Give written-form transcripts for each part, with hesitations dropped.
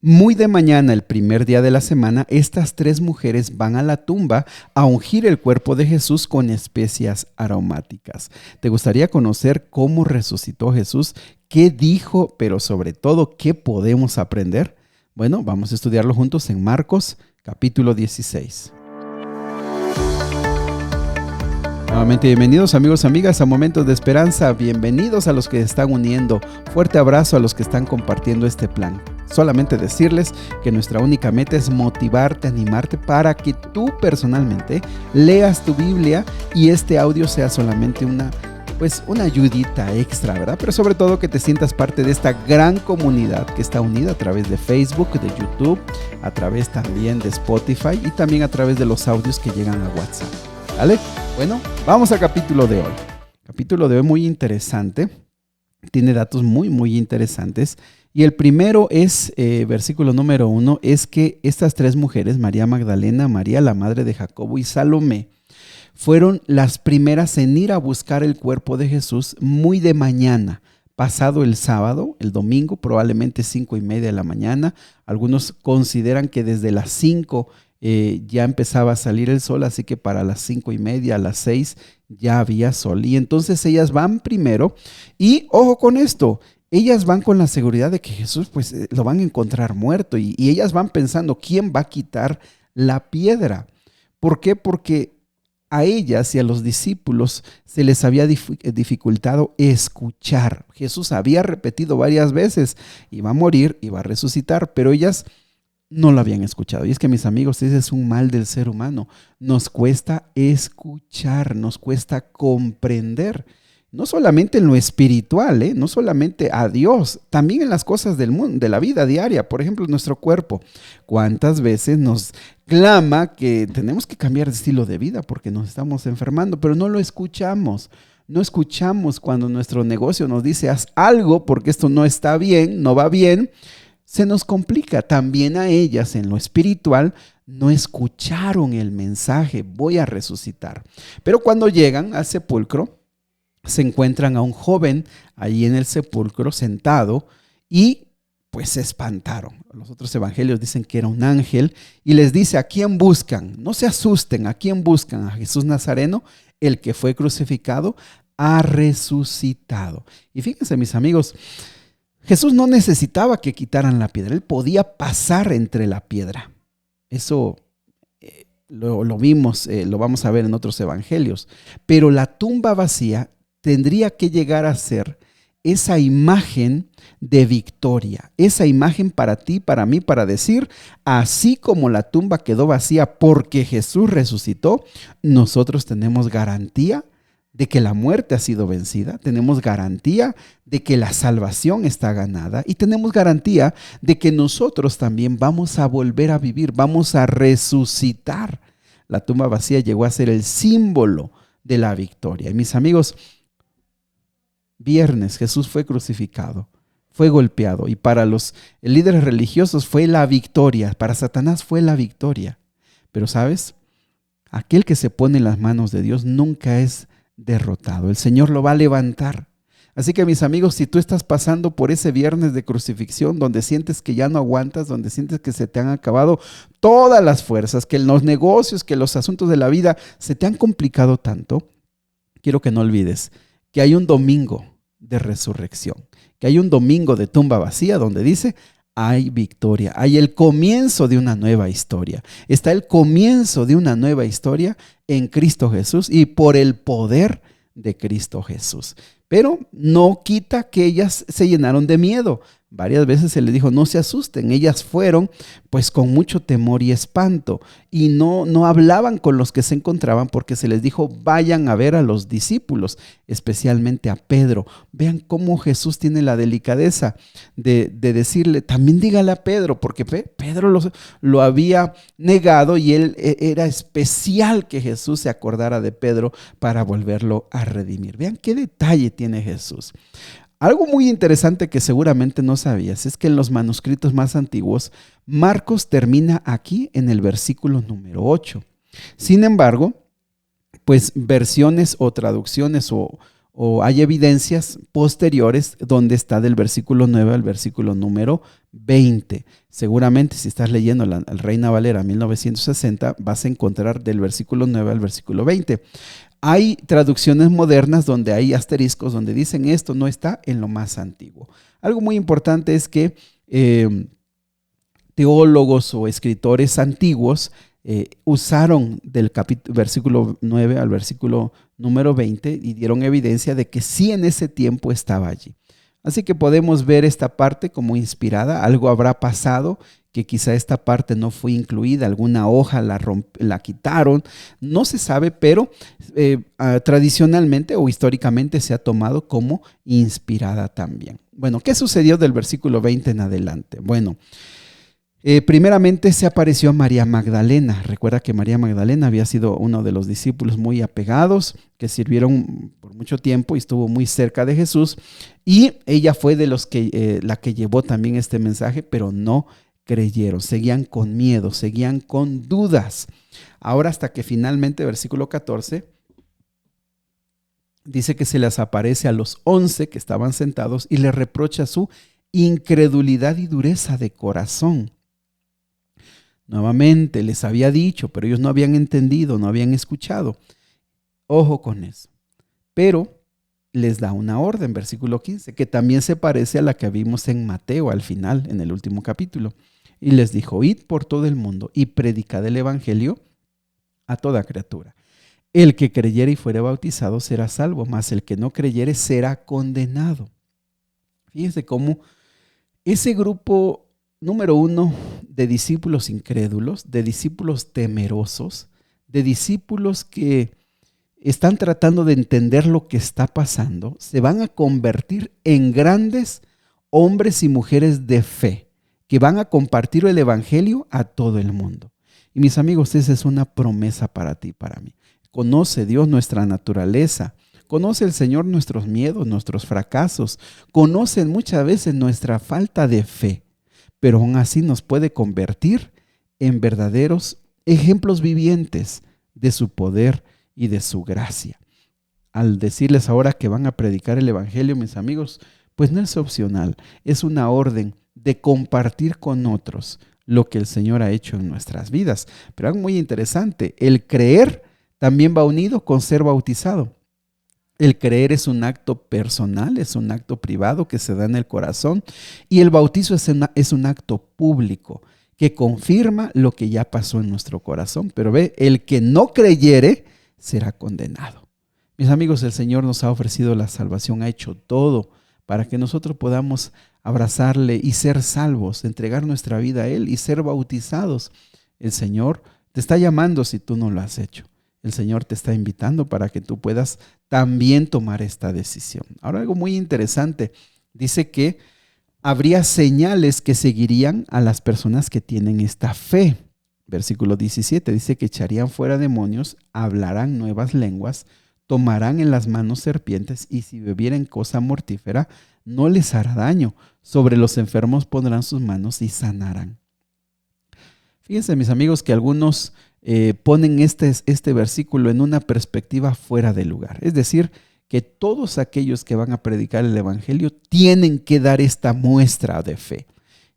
Muy de mañana, el primer día de la semana, estas tres mujeres van a la tumba a ungir el cuerpo de Jesús con especias aromáticas. ¿Te gustaría conocer cómo resucitó Jesús? ¿Qué dijo? Pero sobre todo, ¿qué podemos aprender? Bueno, vamos a estudiarlo juntos en Marcos, capítulo 16. Nuevamente bienvenidos amigos, amigas a Momentos de Esperanza, bienvenidos a los que se están uniendo, fuerte abrazo a los que están compartiendo este plan. Solamente decirles que nuestra única meta es motivarte, animarte para que tú personalmente leas tu Biblia y este audio sea solamente una ayudita extra, ¿verdad? Pero sobre todo que te sientas parte de esta gran comunidad que está unida a través de Facebook, de YouTube, a través también de Spotify y también a través de los audios que llegan a WhatsApp. ¿Vale? Bueno, vamos al capítulo de hoy. Capítulo de hoy muy interesante. Tiene datos muy interesantes. Y el primero es, versículo número 1, es que estas tres mujeres, María Magdalena, María la madre de Jacobo y Salomé, fueron las primeras en ir a buscar el cuerpo de Jesús muy de mañana, pasado el sábado, el domingo, probablemente 5:30 de la mañana. Algunos consideran que desde las 5 ya empezaba a salir el sol, así que para las 5:30, a las 6 ya había sol. Y entonces ellas van primero y ojo con esto, ellas van con la seguridad de que Jesús lo van a encontrar muerto y ellas van pensando, ¿quién va a quitar la piedra? ¿Por qué? Porque a ellas y a los discípulos se les había dificultado escuchar. Jesús había repetido varias veces, iba a morir, iba a resucitar, pero ellas no lo habían escuchado. Y es que, mis amigos, ese es un mal del ser humano. Nos cuesta escuchar, nos cuesta comprender. No solamente en lo espiritual, no solamente a Dios, también en las cosas del mundo, de la vida diaria. Por ejemplo, nuestro cuerpo. ¿Cuántas veces nos clama que tenemos que cambiar de estilo de vida porque nos estamos enfermando? Pero no lo escuchamos. No escuchamos cuando nuestro negocio nos dice, haz algo porque esto no está bien, no va bien. Se nos complica. También a ellas en lo espiritual no escucharon el mensaje, voy a resucitar. Pero cuando llegan al sepulcro, se encuentran a un joven ahí en el sepulcro sentado y pues se espantaron. Los otros evangelios dicen que era un ángel y les dice, ¿a quién buscan? No se asusten, ¿a quién buscan? A Jesús Nazareno, el que fue crucificado, ha resucitado. Y fíjense, mis amigos, Jesús no necesitaba que quitaran la piedra, él podía pasar entre la piedra. Eso lo vimos, lo vamos a ver en otros evangelios. Pero la tumba vacía tendría que llegar a ser esa imagen de victoria, esa imagen para ti, para mí, para decir, así como la tumba quedó vacía porque Jesús resucitó, nosotros tenemos garantía de que la muerte ha sido vencida, tenemos garantía de que la salvación está ganada y tenemos garantía de que nosotros también vamos a volver a vivir, vamos a resucitar. La tumba vacía llegó a ser el símbolo de la victoria. Y mis amigos, viernes Jesús fue crucificado, fue golpeado y para los líderes religiosos fue la victoria, para Satanás fue la victoria. Pero ¿sabes? Aquel que se pone en las manos de Dios nunca es derrotado. El Señor lo va a levantar. Así que, mis amigos, si tú estás pasando por ese viernes de crucifixión donde sientes que ya no aguantas, donde sientes que se te han acabado todas las fuerzas, que los negocios, que los asuntos de la vida se te han complicado tanto, quiero que no olvides que hay un domingo de resurrección, que hay un domingo de tumba vacía donde dice, hay victoria, hay el comienzo de una nueva historia. Está el comienzo de una nueva historia en Cristo Jesús y por el poder de Cristo Jesús. Pero no quita que ellas se llenaron de miedo. Varias veces se les dijo, no se asusten. Ellas fueron pues con mucho temor y espanto y no hablaban con los que se encontraban porque se les dijo, vayan a ver a los discípulos, especialmente a Pedro. Vean cómo Jesús tiene la delicadeza de decirle, también dígale a Pedro, porque Pedro lo había negado y él era especial que Jesús se acordara de Pedro para volverlo a redimir. Vean qué detalle tiene Jesús. Algo muy interesante que seguramente no sabías es que en los manuscritos más antiguos, Marcos termina aquí en el versículo número 8. Sin embargo, pues versiones o traducciones o o hay evidencias posteriores donde está del versículo 9 al versículo número 20. Seguramente si estás leyendo la Reina Valera 1960 vas a encontrar del versículo 9 al versículo 20. Hay traducciones modernas donde hay asteriscos donde dicen esto no está en lo más antiguo. Algo muy importante es que teólogos o escritores antiguos usaron del versículo 9 al versículo número 20 y dieron evidencia de que sí en ese tiempo estaba allí. Así que podemos ver esta parte como inspirada, algo habrá pasado que quizá esta parte no fue incluida, alguna hoja la quitaron, no se sabe, pero tradicionalmente o históricamente se ha tomado como inspirada también. Bueno, ¿qué sucedió del versículo 20 en adelante? Bueno, primeramente se apareció a María Magdalena. Recuerda que María Magdalena había sido uno de los discípulos muy apegados que sirvieron por mucho tiempo y estuvo muy cerca de Jesús. Y ella fue de los que la que llevó también este mensaje, pero no creyeron. Seguían con miedo, seguían con dudas. Ahora hasta que finalmente, versículo 14, dice que se les aparece a los 11 que estaban sentados y les reprocha su incredulidad y dureza de corazón. Nuevamente les había dicho, pero ellos no habían entendido, no habían escuchado. Ojo con eso. Pero les da una orden, versículo 15, que también se parece a la que vimos en Mateo al final, en el último capítulo. Y les dijo, id por todo el mundo y predicad el evangelio a toda criatura. El que creyere y fuere bautizado será salvo, mas el que no creyere será condenado. Fíjense cómo ese grupo número uno de discípulos incrédulos, de discípulos temerosos, de discípulos que están tratando de entender lo que está pasando, se van a convertir en grandes hombres y mujeres de fe, que van a compartir el evangelio a todo el mundo. Y mis amigos, esa es una promesa para ti y para mí. Conoce Dios nuestra naturaleza, conoce el Señor nuestros miedos, nuestros fracasos, conoce muchas veces nuestra falta de fe, pero aún así nos puede convertir en verdaderos ejemplos vivientes de su poder y de su gracia. Al decirles ahora que van a predicar el evangelio, mis amigos, pues no es opcional, es una orden de compartir con otros lo que el Señor ha hecho en nuestras vidas. Pero algo muy interesante, el creer también va unido con ser bautizado. El creer es un acto personal, es un acto privado que se da en el corazón, y el bautizo es un acto público que confirma lo que ya pasó en nuestro corazón. Pero ve, el que no creyere será condenado. Mis amigos, el Señor nos ha ofrecido la salvación, ha hecho todo para que nosotros podamos abrazarle y ser salvos, entregar nuestra vida a Él y ser bautizados. El Señor te está llamando si tú no lo has hecho. El Señor te está invitando para que tú puedas también tomar esta decisión. Ahora, algo muy interesante, dice que habría señales que seguirían a las personas que tienen esta fe. Versículo 17 dice que echarían fuera demonios, hablarán nuevas lenguas, tomarán en las manos serpientes y si bebieren cosa mortífera no les hará daño. Sobre los enfermos pondrán sus manos y sanarán. Fíjense, mis amigos, que algunos ponen este versículo en una perspectiva fuera de lugar. Es decir, que todos aquellos que van a predicar el evangelio tienen que dar esta muestra de fe.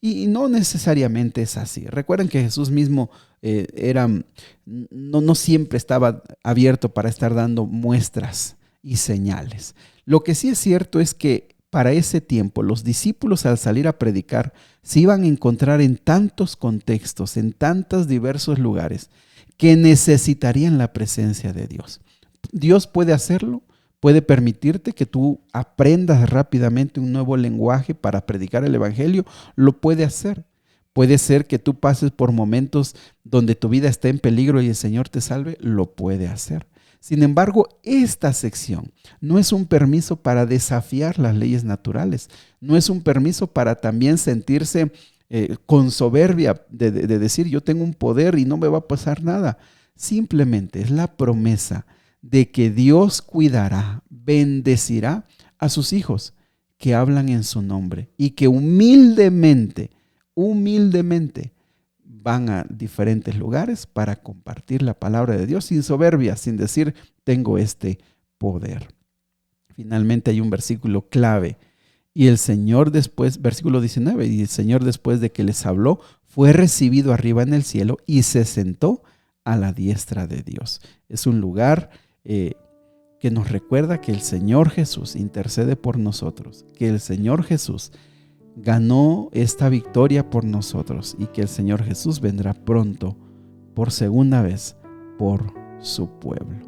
Y no necesariamente es así. Recuerden que Jesús mismo no siempre estaba abierto para estar dando muestras y señales. Lo que sí es cierto es que para ese tiempo los discípulos al salir a predicar se iban a encontrar en tantos contextos, en tantos diversos lugares, que necesitarían la presencia de Dios. Dios puede hacerlo. Puede permitirte que tú aprendas rápidamente un nuevo lenguaje para predicar el evangelio. Lo puede hacer. Puede ser que tú pases por momentos donde tu vida está en peligro y el Señor te salve. Lo puede hacer. Sin embargo, esta sección no es un permiso para desafiar las leyes naturales. No es un permiso para también sentirse con soberbia de decir yo tengo un poder y no me va a pasar nada. Simplemente es la promesa de que Dios cuidará, bendecirá a sus hijos que hablan en su nombre y que humildemente van a diferentes lugares para compartir la palabra de Dios sin soberbia, sin decir tengo este poder. Finalmente hay un versículo clave. Y el Señor después, versículo 19, y el Señor después de que les habló, fue recibido arriba en el cielo y se sentó a la diestra de Dios. Es un lugar que nos recuerda que el Señor Jesús intercede por nosotros, que el Señor Jesús ganó esta victoria por nosotros y que el Señor Jesús vendrá pronto por segunda vez por su pueblo.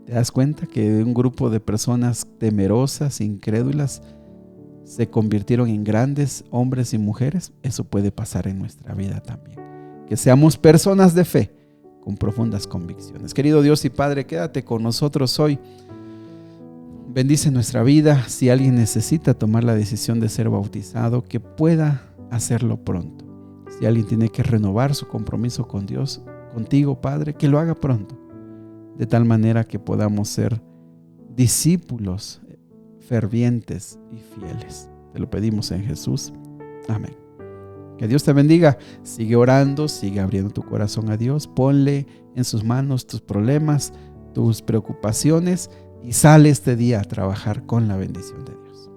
¿Te das cuenta que un grupo de personas temerosas, incrédulas, se convirtieron en grandes hombres y mujeres? Eso puede pasar en nuestra vida también. Que seamos personas de fe con profundas convicciones. Querido Dios y Padre, quédate con nosotros hoy. Bendice nuestra vida. Si alguien necesita tomar la decisión de ser bautizado, que pueda hacerlo pronto. Si alguien tiene que renovar su compromiso con Dios, contigo, Padre, que lo haga pronto. De tal manera que podamos ser discípulos fervientes y fieles. Te lo pedimos en Jesús. Amén. Que Dios te bendiga. Sigue orando, sigue abriendo tu corazón a Dios. Ponle en sus manos tus problemas, tus preocupaciones y sale este día a trabajar con la bendición de Dios.